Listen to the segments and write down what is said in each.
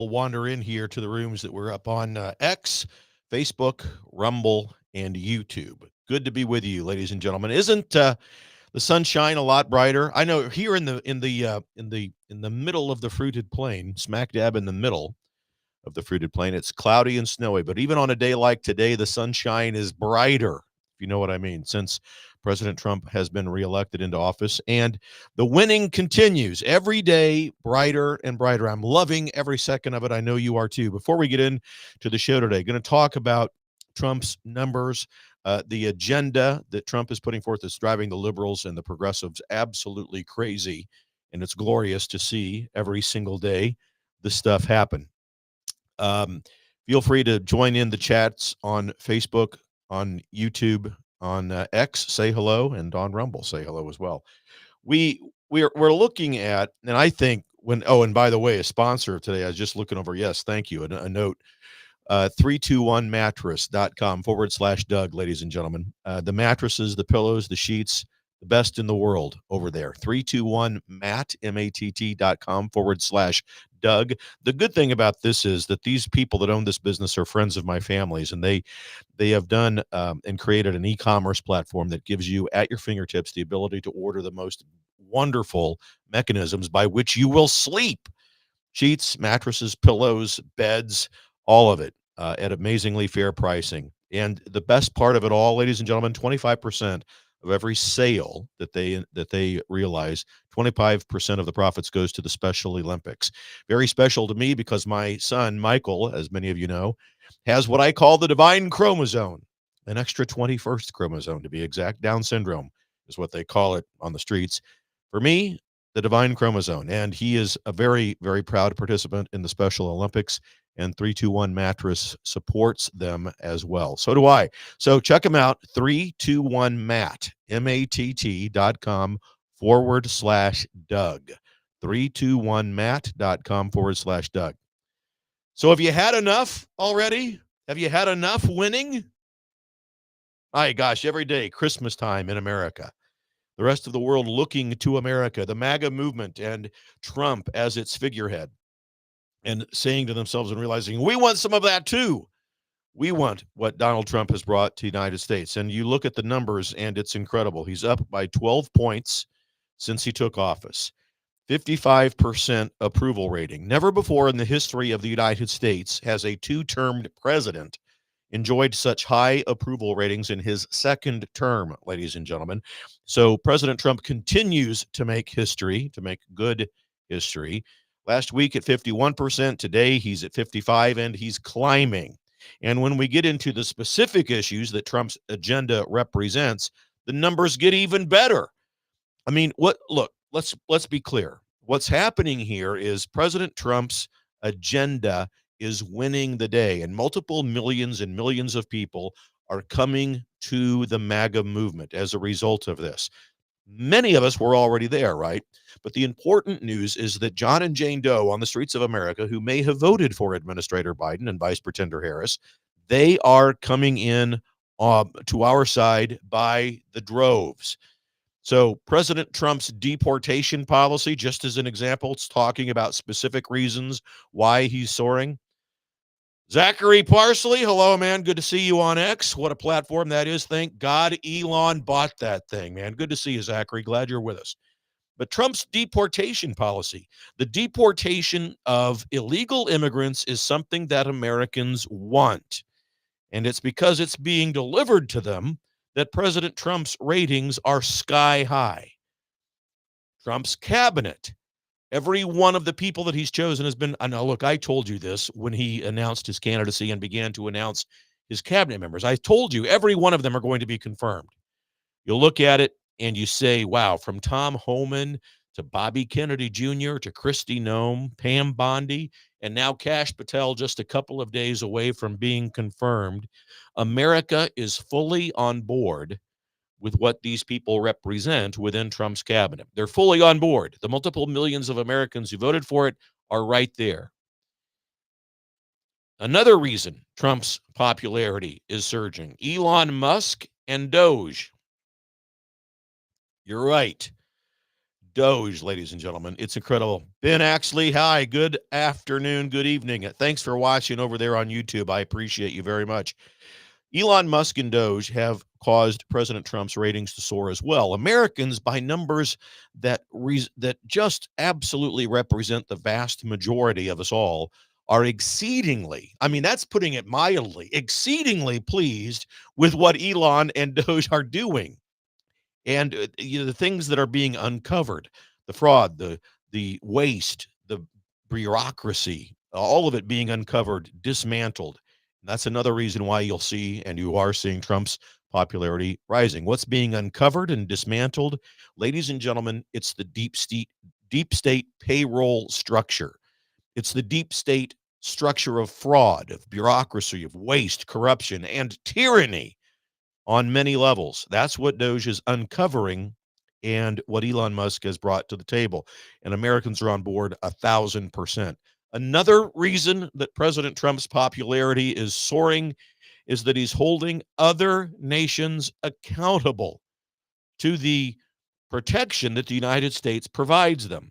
We'll wander in here to the rooms that we're up on X, Facebook, Rumble, and YouTube. Good to be with you, ladies and gentlemen. Isn't the sunshine a lot brighter? I know here in the middle of the fruited plain, smack dab in the middle of the fruited plain, it's cloudy and snowy. But even on a day like today, the sunshine is brighter, if you know what I mean, since President Trump has been reelected into office. And the winning continues every day, brighter and brighter. I'm loving every second of it. I know you are too. Before we get into the show today, going to talk about Trump's numbers, the agenda that Trump is putting forth that's driving the liberals and the progressives absolutely crazy. And it's glorious to see every single day this stuff happen. Um, Feel free to join in the chats on Facebook, on YouTube, on X. Say hello, and on Rumble, say hello as well. We're looking at, and I think when. Oh, and by the way, a sponsor of today. I was just looking over. Yes, thank you. A note. 321mattress.com/Doug, ladies and gentlemen. The mattresses, the pillows, the sheets, the best in the world over there. 321matt, matt.com/Doug. The good thing about this is that these people that own this business are friends of my family's, and they have done and created an e-commerce platform that gives you at your fingertips the ability to order the most wonderful mechanisms by which you will sleep. Sheets, mattresses, pillows, beds, all of it at amazingly fair pricing. And the best part of it all, ladies and gentlemen, 25% of every sale that they realize, 25% of the profits goes to the Special Olympics. Very special to me because my son, Michael, as many of you know, has what I call the divine chromosome, an extra 21st chromosome to be exact. Down syndrome is what they call it on the streets. For me, the divine chromosome, and he is a very, very proud participant in the Special Olympics, and 321 Mattress supports them as well. So do I. So check them out, 321matt, matt.com/Doug, 321matt.com/Doug. So have you had enough already? Have you had enough winning? My gosh, every day, Christmas time in America. The rest of the world looking to America, the MAGA movement, and Trump as its figurehead, and saying to themselves and realizing, we want some of that too. We want what Donald Trump has brought to the United States. And you look at the numbers, and it's incredible. He's up by 12 points since he took office. 55% approval rating. Never before in the history of the United States has a two-termed president enjoyed such high approval ratings in his second term, ladies and gentlemen. So President Trump continues to make history, to make good history. Last week at 51%, today he's at 55, and he's climbing. And when we get into the specific issues that Trump's agenda represents, the numbers get even better. I mean, let's be clear. What's happening here is President Trump's agenda is winning the day, and multiple millions and millions of people are coming to the MAGA movement as a result of this. Many of us were already there, right? But the important news is that John and Jane Doe on the streets of America, who may have voted for Administrator Biden and Vice Pretender Harris, they are coming in to our side by the droves. So President Trump's deportation policy, just as an example, it's talking about specific reasons why he's soaring. Zachary Parsley, hello, man. Good to see you on X. What a platform that is. Thank God Elon bought that thing, man. Good to see you, Zachary. Glad you're with us. But Trump's deportation policy, the deportation of illegal immigrants, is something that Americans want. And it's because it's being delivered to them that President Trump's ratings are sky high. Trump's cabinet, every one of the people that he's chosen has been, now look, I told you this when he announced his candidacy and began to announce his cabinet members. I told you every one of them are going to be confirmed. You'll look at it and you say, wow, from Tom Homan to Bobby Kennedy Jr. to Kristi Noem, Pam Bondi, and now Kash Patel just a couple of days away from being confirmed. America is fully on board with what these people represent within Trump's cabinet. They're fully on board. The multiple millions of Americans who voted for it are right there. Another reason Trump's popularity is surging, Elon Musk and Doge. You're right. Doge, ladies and gentlemen. It's incredible. Ben Axley, hi. Good afternoon. Good evening. Thanks for watching over there on YouTube. I appreciate you very much. Elon Musk and Doge have caused President Trump's ratings to soar as well. Americans, by numbers that just absolutely represent the vast majority of us all, are exceedingly, I mean, that's putting it mildly, exceedingly pleased with what Elon and Doge are doing. And the things that are being uncovered, the fraud, the waste, the bureaucracy, all of it being uncovered, dismantled. That's another reason why you'll see, and you are seeing, Trump's popularity rising. What's being uncovered and dismantled, ladies and gentlemen? It's the deep state payroll structure. It's the deep state structure of fraud, of bureaucracy, of waste, corruption, and tyranny on many levels. That's what Doge is uncovering and what Elon Musk has brought to the table. And Americans are on board 1,000%. Another reason that President Trump's popularity is soaring is that he's holding other nations accountable to the protection that the United States provides them.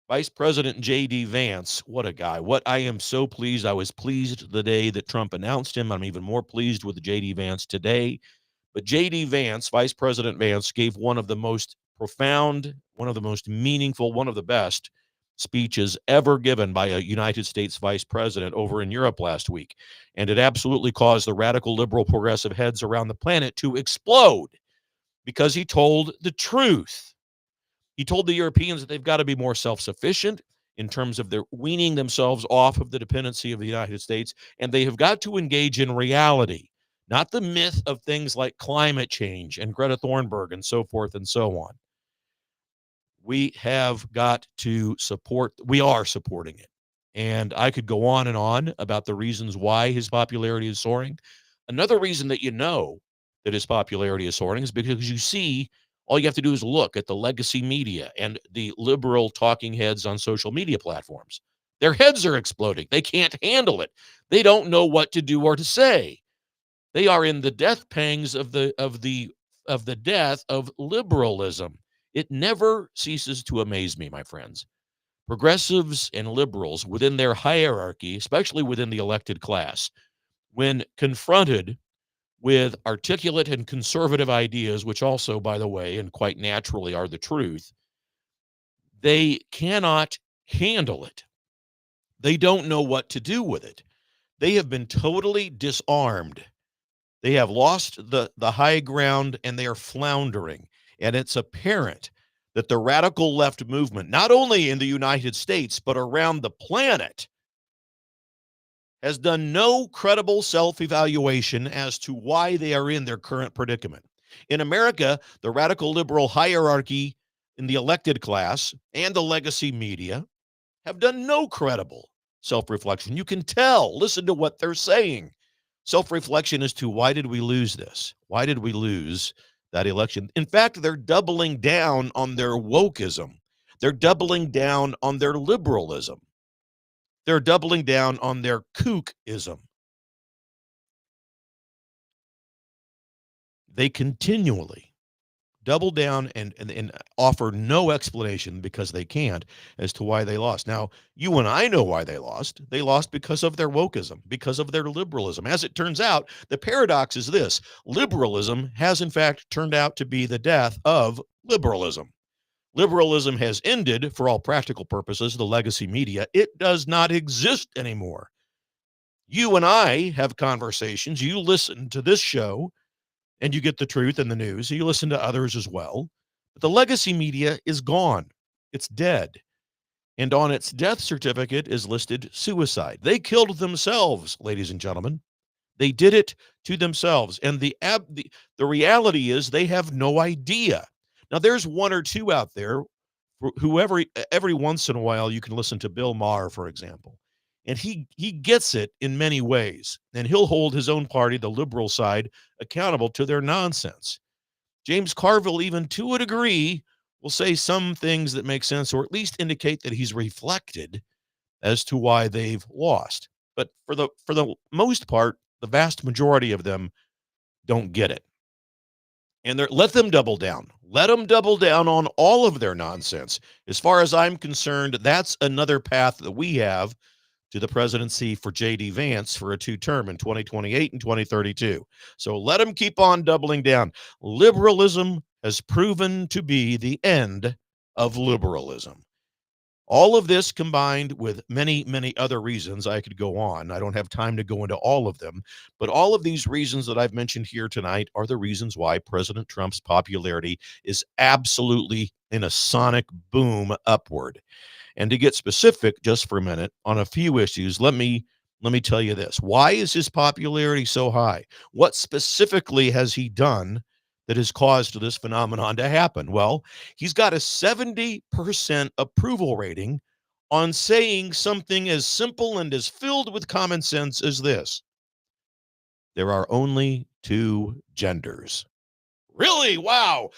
Vice President J.D. Vance, what a guy. What I am so pleased. I was pleased the day that Trump announced him. I'm even more pleased with J.D. Vance today. But J.D. Vance, Vice President Vance, gave one of the most profound, one of the most meaningful, one of the best speeches ever given by a United States vice president over in Europe last week. And it absolutely caused the radical liberal progressive heads around the planet to explode because he told the truth. He told the Europeans that they've got to be more self-sufficient in terms of their weaning themselves off of the dependency of the United States, and they have got to engage in reality, not the myth of things like climate change and Greta Thunberg and so forth and so on. We have got to support, we are supporting it. And I could go on and on about the reasons why his popularity is soaring. Another reason that you know that his popularity is soaring is because you see, all you have to do is look at the legacy media and the liberal talking heads on social media platforms. Their heads are exploding. They can't handle it. They don't know what to do or to say. They are in the death pangs of the death of liberalism. It never ceases to amaze me, my friends. Progressives and liberals within their hierarchy, especially within the elected class, when confronted with articulate and conservative ideas, which also, by the way, and quite naturally are the truth, they cannot handle it. They don't know what to do with it. They have been totally disarmed. They have lost the high ground and they are floundering. And it's apparent that the radical left movement, not only in the United States, but around the planet, has done no credible self-evaluation as to why they are in their current predicament. In America, the radical liberal hierarchy in the elected class and the legacy media have done no credible self-reflection. You can tell, listen to what they're saying. Self-reflection as to why did we lose this? Why did we lose that election? In fact, they're doubling down on their wokeism. They're doubling down on their liberalism. They're doubling down on their kookism. They continually double down and offer no explanation because they can't as to why they lost. Now, you and I know why they lost. They lost because of their wokeism, because of their liberalism. As it turns out, the paradox is this: liberalism has in fact turned out to be the death of liberalism. Liberalism has ended, for all practical purposes, the legacy media. It does not exist anymore. You and I have conversations. You listen to this show and you get the truth and the news. You listen to others as well. But the legacy media is gone. It's dead. And on its death certificate is listed suicide. They killed themselves, ladies and gentlemen. They did it to themselves. And the reality is they have no idea. Now, there's one or two out there who every once in a while you can listen to Bill Maher, for example. And he gets it in many ways. And he'll hold his own party, the liberal side, accountable to their nonsense. James Carville, even to a degree, will say some things that make sense or at least indicate that he's reflected as to why they've lost. But for the most part, the vast majority of them don't get it. And let them double down. Let them double down on all of their nonsense. As far as I'm concerned, that's another path that we have to the presidency for J.D. Vance for a two-term in 2028 and 2032. So let them keep on doubling down. Liberalism has proven to be the end of liberalism. All of this combined with many, many other reasons, I could go on. I don't have time to go into all of them, but all of these reasons that I've mentioned here tonight are the reasons why President Trump's popularity is absolutely in a sonic boom upward. And to get specific just for a minute on a few issues, let me tell you this. Why is his popularity so high? What specifically has he done that has caused this phenomenon to happen? Well, he's got a 70% approval rating on saying something as simple and as filled with common sense as this: there are only two genders. Really? Wow.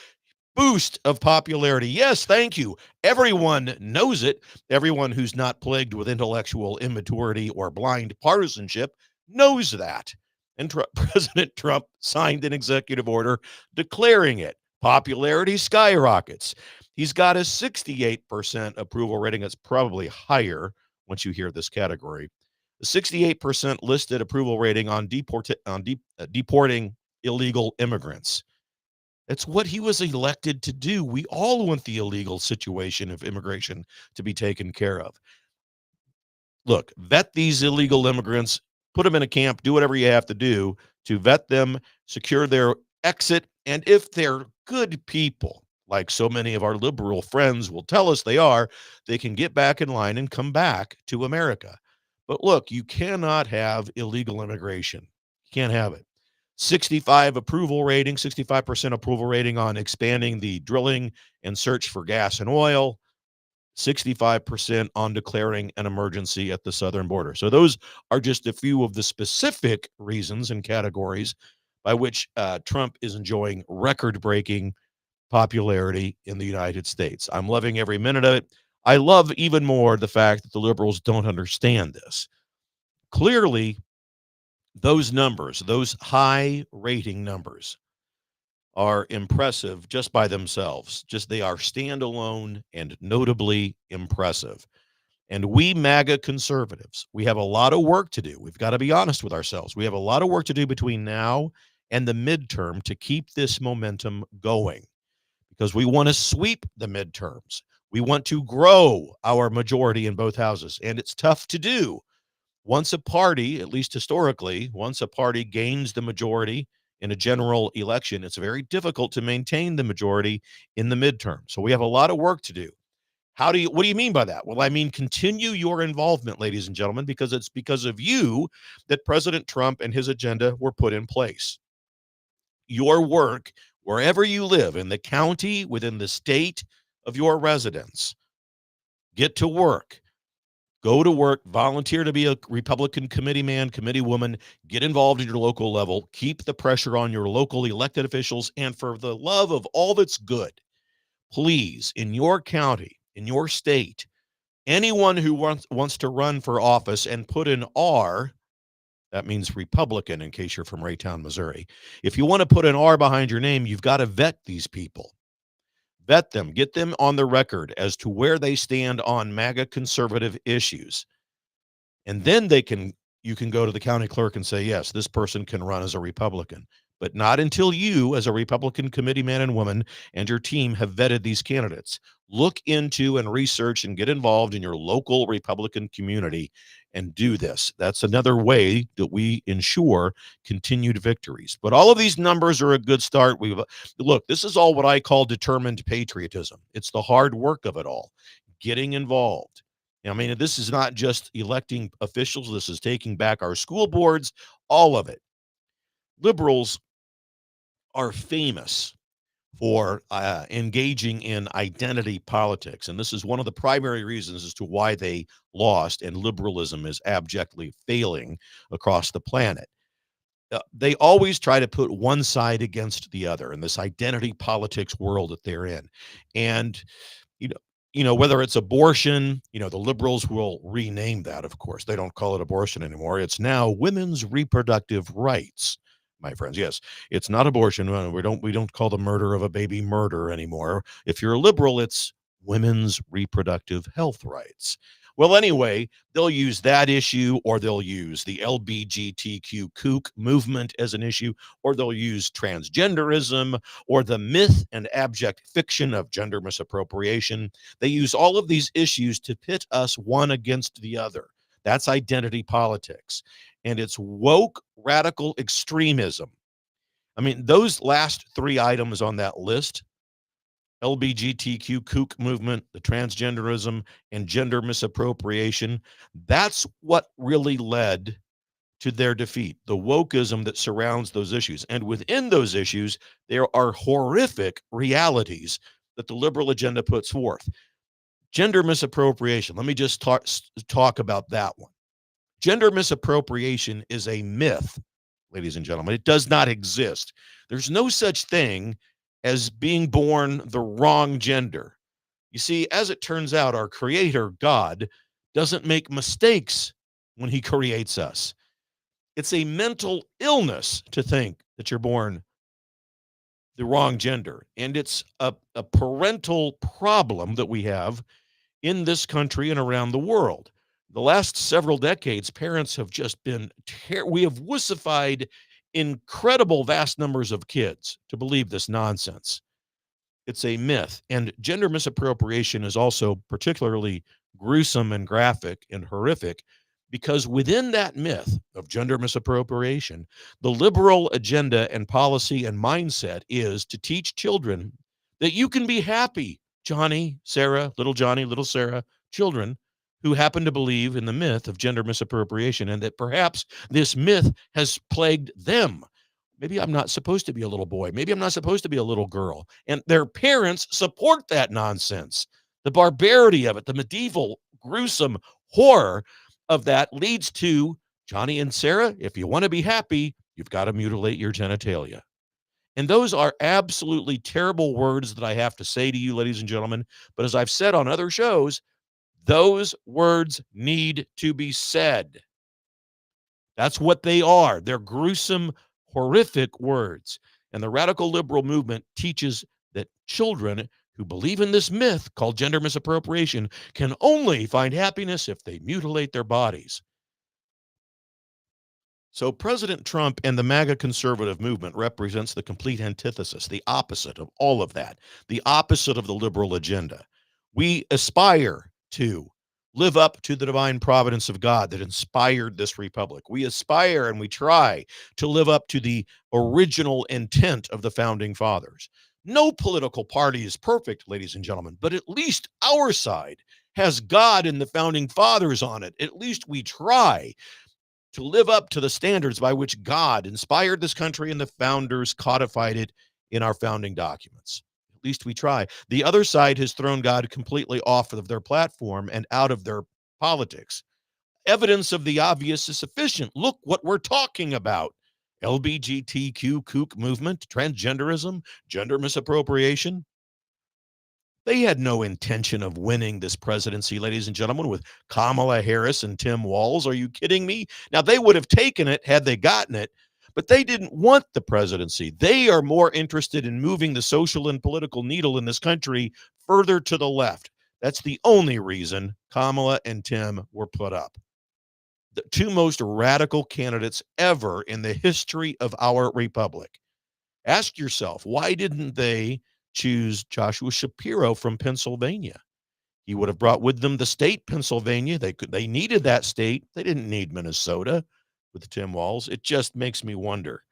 Boost of popularity. Yes, thank you. Everyone knows it. Everyone who's not plagued with intellectual immaturity or blind partisanship knows that. And President Trump signed an executive order declaring it. Popularity skyrockets. He's got a 68% approval rating. It's probably higher once you hear this category. The 68% listed approval rating on deporting illegal immigrants. It's what he was elected to do. We all want the illegal situation of immigration to be taken care of. Look, vet these illegal immigrants, put them in a camp, do whatever you have to do to vet them, secure their exit. And if they're good people, like so many of our liberal friends will tell us they are, they can get back in line and come back to America. But look, you cannot have illegal immigration. You can't have it. 65% approval rating on expanding the drilling and search for gas and oil, 65% on declaring an emergency at the southern border. So those are just a few of the specific reasons and categories by which Trump is enjoying record-breaking popularity in the United States. I'm loving every minute of it. I love even more the fact that the liberals don't understand this. Clearly, those numbers, those high rating numbers, are impressive just by themselves. Just they are standalone and notably impressive. And we MAGA conservatives, we have a lot of work to do. We've got to be honest with ourselves. We have a lot of work to do between now and the midterm to keep this momentum going, because we want to sweep the midterms. We want to grow our majority in both houses, and it's tough to do. Once a party, at least historically, once a party gains the majority in a general election, it's very difficult to maintain the majority in the midterm. So we have a lot of work to do. What do you mean by that? Well, I mean, continue your involvement, ladies and gentlemen, because it's because of you that President Trump and his agenda were put in place. Your work, wherever you live, in the county, within the state of your residence, get to work. Go to work, volunteer to be a Republican committee man, committee woman, get involved in your local level, keep the pressure on your local elected officials, and for the love of all that's good, please, in your county, in your state, anyone who wants to run for office and put an R, that means Republican in case you're from Raytown, Missouri. If you want to put an R behind your name, you've got to vet these people. Vet them, get them on the record as to where they stand on MAGA conservative issues. And then you can go to the county clerk and say, yes, this person can run as a Republican, but not until you, as a Republican committee man and woman, and your team have vetted these candidates. Look into and research and get involved in your local Republican community and do this. That's another way that we ensure continued victories. But all of these numbers are a good start. Look, this is all what I call determined patriotism. It's the hard work of it all, getting involved. I mean, this is not just electing officials. This is taking back our school boards, all of it. Liberals are famous for engaging in identity politics. And this is one of the primary reasons as to why they lost, and liberalism is abjectly failing across the planet. They always try to put one side against the other in this identity politics world that they're in. And, whether it's abortion, the liberals will rename that, of course. They don't call it abortion anymore. It's now women's reproductive rights. my friends. Yes, it's not abortion. We don't call the murder of a baby murder anymore. If you're a liberal, it's women's reproductive health rights. Well, anyway, they'll use that issue, or they'll use the LBGTQ kook movement as an issue, or they'll use transgenderism, or the myth and abject fiction of gender misappropriation. They use all of these issues to pit us one against the other. That's identity politics. And it's woke radical extremism. I mean, those last three items on that list, LBGTQ kook movement, the transgenderism, and gender misappropriation, that's what really led to their defeat, the wokeism that surrounds those issues. And within those issues, there are horrific realities that the liberal agenda puts forth. Gender misappropriation, let me just talk about that one. Gender misappropriation is a myth, ladies and gentlemen. It does not exist. There's no such thing as being born the wrong gender. You see, as it turns out, our creator, God, doesn't make mistakes when he creates us. It's a mental illness to think that you're born the wrong gender. And it's a parental problem that we have in this country and around the world. The last several decades, parents have just been, we have wussified incredible vast numbers of kids to believe this nonsense. It's a myth. And gender misappropriation is also particularly gruesome and graphic and horrific because within that myth of gender misappropriation, the liberal agenda and policy and mindset is to teach children that you can be happy, Johnny, Sarah, little Sarah, children who happen to believe in the myth of gender misappropriation, and that perhaps this myth has plagued them. Maybe I'm not supposed to be a little boy. Maybe I'm not supposed to be a little girl. And their parents support that nonsense. The barbarity of it, the medieval, gruesome horror of that leads to Johnny and Sarah, if you want to be happy, you've got to mutilate your genitalia. And those are absolutely terrible words that I have to say to you, ladies and gentlemen. But as I've said on other shows, those words need to be said. That's what they are. They're gruesome, horrific words. And the radical liberal movement teaches that children who believe in this myth called gender misappropriation can only find happiness if they mutilate their bodies. So President Trump and the MAGA conservative movement represents the complete antithesis, the opposite of all of that, the opposite of the liberal agenda. We aspire to live up to the divine providence of God that inspired this republic. We aspire and we try to live up to the original intent of the founding fathers. No political party is perfect, ladies and gentlemen, but at least our side has God and the founding fathers on it. At least we try to live up to the standards by which God inspired this country and the founders codified it in our founding documents. At least we try. The other side has thrown God completely off of their platform and out of their politics. Evidence of the obvious is sufficient. Look what we're talking about. LBGTQ kook movement, transgenderism, gender misappropriation. They had no intention of winning this presidency, ladies and gentlemen, with Kamala Harris and Tim Walz. Are you kidding me? Now, they would have taken it had they gotten it, but they didn't want the presidency. They are more interested in moving the social and political needle in this country further to the left. That's the only reason Kamala and Tim were put up. The two most radical candidates ever in the history of our republic. Ask yourself, why didn't they choose Joshua Shapiro from Pennsylvania? He would have brought with them the state Pennsylvania. They needed that state. They didn't need Minnesota with Tim Walz. It just makes me wonder.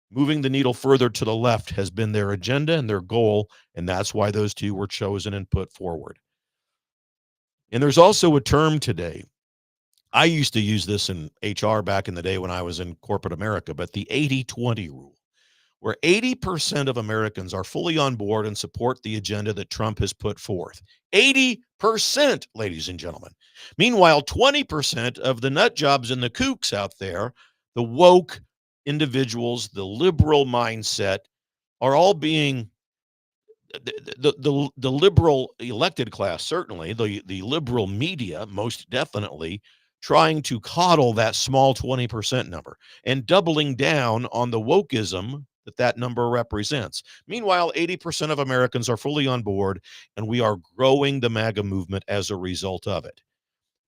Moving the needle further to the left has been their agenda and their goal, and that's why those two were chosen and put forward. And there's also a term today. I used to use this in HR back in the day when I was in corporate America, but the 80-20 rule, where 80% of Americans are fully on board and support the agenda that Trump has put forth. 80%, ladies and gentlemen. Meanwhile, 20% of the nut jobs and the kooks out there, the woke individuals, the liberal mindset, are all being the liberal elected class, certainly, the liberal media, most definitely, trying to coddle that small 20% number and doubling down on the wokeism that number represents. Meanwhile, 80% of Americans are fully on board, and we are growing the MAGA movement as a result of it.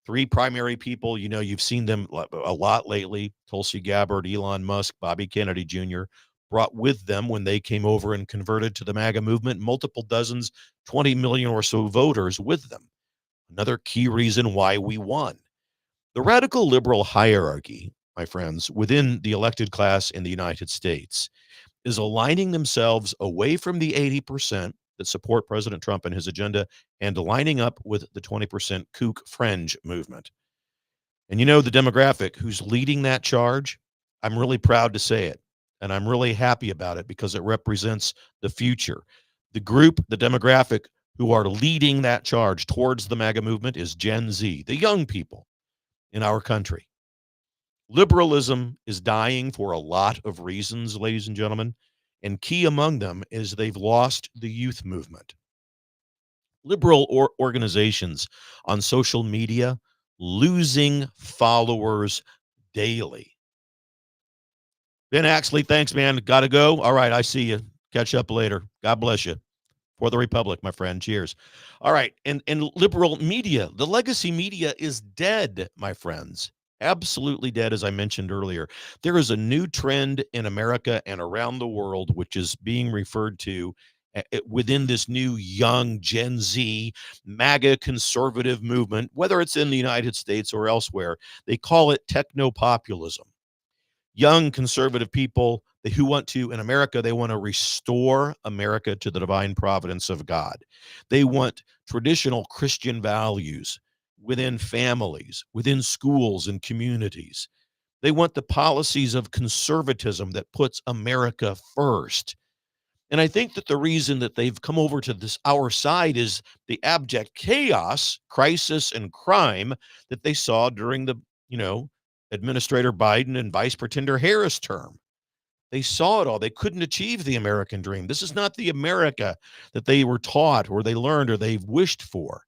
Three primary people, you've seen them a lot lately: Tulsi Gabbard, Elon Musk, Bobby Kennedy Jr., brought with them when they came over and converted to the MAGA movement multiple dozens, 20 million or so voters with them. Another key reason why we won. The radical liberal hierarchy, my friends, within the elected class in the United States is aligning themselves away from the 80% that support President Trump and his agenda and lining up with the 20% kook fringe movement. And the demographic who's leading that charge, I'm really proud to say it, and I'm really happy about it because it represents the future. The group, the demographic who are leading that charge towards the MAGA movement is Gen Z, the young people in our country. Liberalism is dying for a lot of reasons, ladies and gentlemen, and key among them is they've lost the youth movement. Liberal organizations on social media losing followers daily. Ben Axley, thanks, man. Got to go. All right, I see you. Catch up later. God bless you. For the Republic, my friend. Cheers. All right, and liberal media, the legacy media is dead, my friends. Absolutely dead, as I mentioned earlier. There is a new trend in America and around the world, which is being referred to within this new young Gen Z MAGA conservative movement, whether it's in the United States or elsewhere. They call it techno-populism. Young conservative people who want to, in America, they want to restore America to the divine providence of God. They want traditional Christian values within families, within schools and communities. They want the policies of conservatism that puts America first. And I think that the reason that they've come over to our side is the abject chaos, crisis, and crime that they saw during the, Administrator Biden and Vice Pretender Harris term. They saw it all. They couldn't achieve the American dream. This is not the America that they were taught or they learned or they've wished for.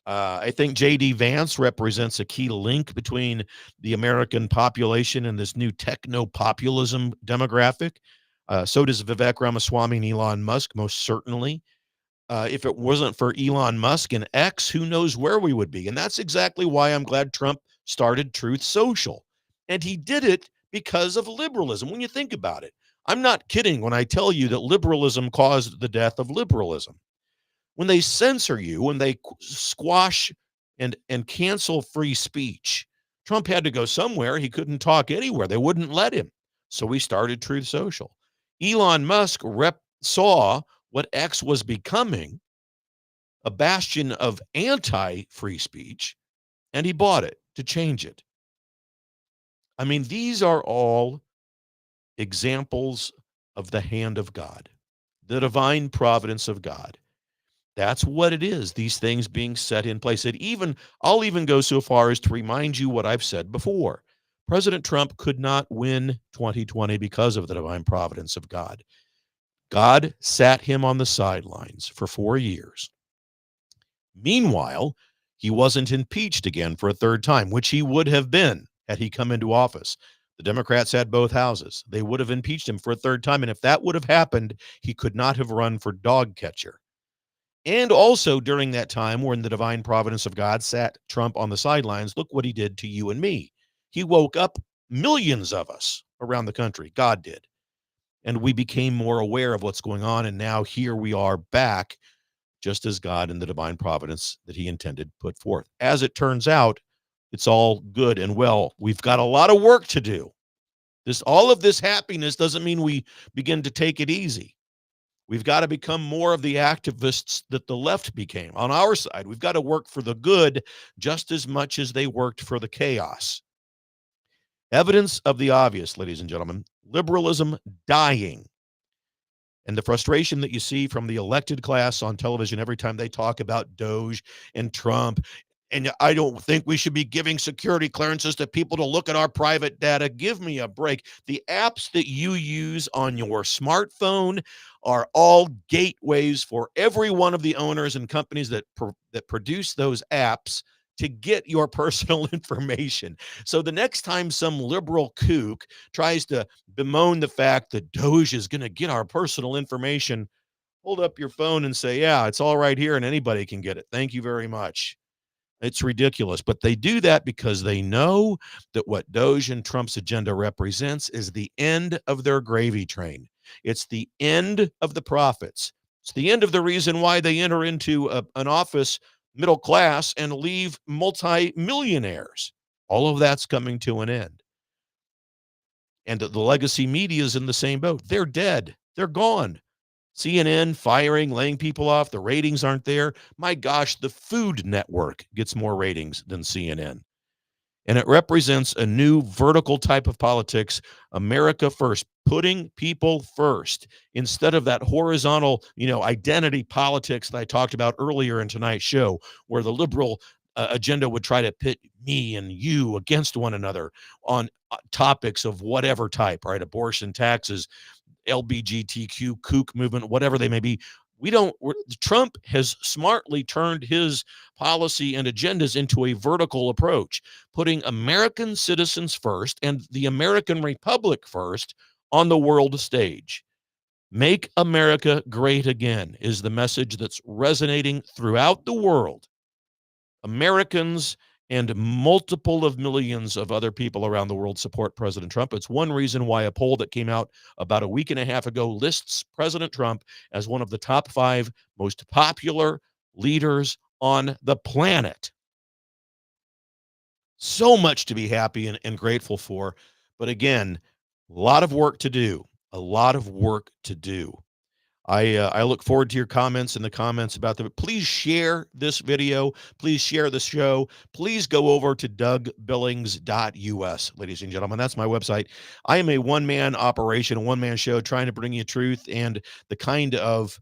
I think J.D. Vance represents a key link between the American population and this new techno-populism demographic. So does Vivek Ramaswamy and Elon Musk, most certainly. If it wasn't for Elon Musk and X, who knows where we would be? And that's exactly why I'm glad Trump started Truth Social. And he did it because of liberalism. When you think about it, I'm not kidding when I tell you that liberalism caused the death of liberalism. When they censor you, when they squash and cancel free speech, Trump had to go somewhere. He couldn't talk anywhere. They wouldn't let him. So we started Truth Social. Elon Musk saw what X was becoming, a bastion of anti-free speech, and he bought it to change it. I mean, these are all examples of the hand of God, the divine providence of God. That's what it is, these things being set in place. I'll even go so far as to remind you what I've said before. President Trump could not win 2020 because of the divine providence of God. God sat him on the sidelines for 4 years. Meanwhile, he wasn't impeached again for a third time, which he would have been had he come into office. The Democrats had both houses. They would have impeached him for a third time. And if that would have happened, he could not have run for dog catcher. And also during that time when the divine providence of God sat Trump on the sidelines, look what he did to you and me. He woke up millions of us around the country. God did. And we became more aware of what's going on. And now here we are back, just as God and the divine providence that he intended put forth. As it turns out, it's all good and well. We've got a lot of work to do. All of this happiness doesn't mean we begin to take it easy. We've got to become more of the activists that the left became. On our side, we've got to work for the good just as much as they worked for the chaos. Evidence of the obvious, ladies and gentlemen, liberalism dying. And the frustration that you see from the elected class on television every time they talk about Doge and Trump. And I don't think we should be giving security clearances to people to look at our private data. Give me a break. The apps that you use on your smartphone are all gateways for every one of the owners and companies that produce those apps to get your personal information. So the next time some liberal kook tries to bemoan the fact that Doge is going to get our personal information, hold up your phone and say, yeah, it's all right here and anybody can get it. Thank you very much. It's ridiculous. But they do that because they know that what Doge and Trump's agenda represents is the end of their gravy train. It's the end of the profits. It's the end of the reason why they enter into an office middle class and leave multi-millionaires. All of that's coming to an end. And the legacy media is in the same boat. They're dead. They're gone. CNN firing, laying people off. The ratings aren't there. My gosh, the Food Network gets more ratings than CNN. And it represents a new vertical type of politics, America first, putting people first instead of that horizontal, identity politics that I talked about earlier in tonight's show, where the liberal agenda would try to pit me and you against one another on topics of whatever type, right? Abortion, taxes, LGBTQ, kook movement, whatever they may be. Trump has smartly turned his policy and agendas into a vertical approach, putting American citizens first and the American Republic first on the world stage. Make America great again is the message that's resonating throughout the world. Americans and multiple of millions of other people around the world support President Trump. It's one reason why a poll that came out about a week and a half ago lists President Trump as one of the top 5 most popular leaders on the planet. So much to be happy and grateful for. But again, a lot of work to do. A lot of work to do. I look forward to your comments in the comments about them. Please share this video. Please share the show. Please go over to dougbillings.us, ladies and gentlemen. That's my website. I am a one-man operation, a one-man show trying to bring you truth and the kind of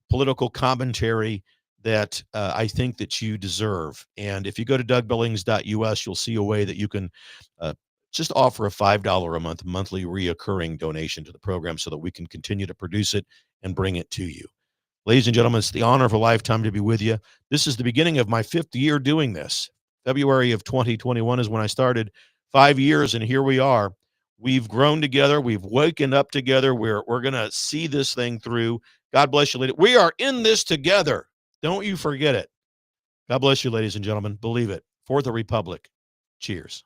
political commentary that I think that you deserve. And if you go to dougbillings.us, you'll see a way that you can just offer a $5 a month monthly reoccurring donation to the program so that we can continue to produce it and bring it to you. Ladies and gentlemen, it's the honor of a lifetime to be with you. This is the beginning of my 5th year doing this. February of 2021 is when I started. 5 years, and here we are. We've grown together. We've woken up together. We're going to see this thing through. God bless you, ladies. We are in this together. Don't you forget it. God bless you, ladies and gentlemen. Believe it. For the Republic. Cheers.